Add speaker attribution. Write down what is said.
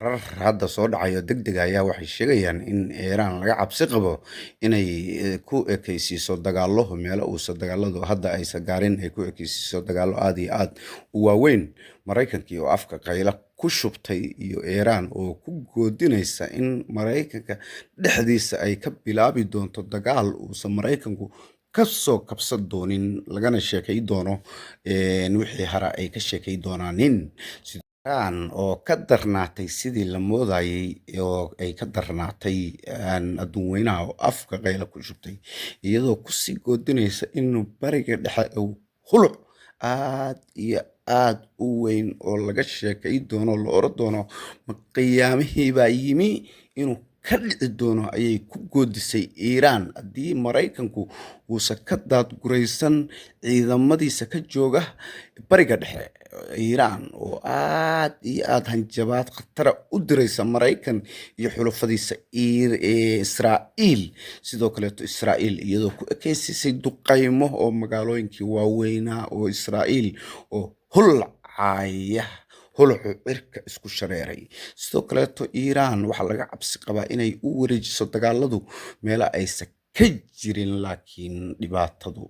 Speaker 1: Warar hadda soo dhacaya degdeg ayaa waxay sheegayaan in Iiraan laga cabsi qabo inay ku ekaysiiso dagaallo meelo uusan dagaaladu hadda aysan gaarin ay ku ekaysiiso dagaallo aad iyo aad u waaweyn. Maraykankii oo afka qayla ku shubtay iyo Iiraan oo ku goodinaysa in Maraykanka dhexdiisa ay ka bilaabi doonto dagaal uusan Maraykanku ka soo kabsan doonin lagana sheekay doono wixii hore ay ka sheekay doonaanin. Iran oo ka darnaatay sidii la moodayay oo ay ka darnaatay adduun weynaha oo afka qayla ku shubtay iyadoo kusii goodinaysa inuu bariga dhexe uu huluc aad iyo aad u weyn oo laga sheekay doono la oran doono ma qiyaamihii baa yimi inuu ka dhici doono ayay ku goodisay Iiraan haddii Maraykanku uusan ka daadguraysan ciidamadiisa ka jooga bariga dhexe. Iiraan oo aad iyo aad hanjabaad khatara u diraysa Maraykan iyo xulafadiisa Israa'iil sidoo kaleeto Israa'iil iyadoo ku ekeysisay duqaymo oo magaalooyinkii waaweynaa oo Israa'iil oo hulcaya hulucu cirka isku shareeray. Sidoo kaleeto Iiraan waxaa laga cabsi qabaa inay u wareejiso dagaaladu meelo aysan ka jirin laakiin dhibaatadu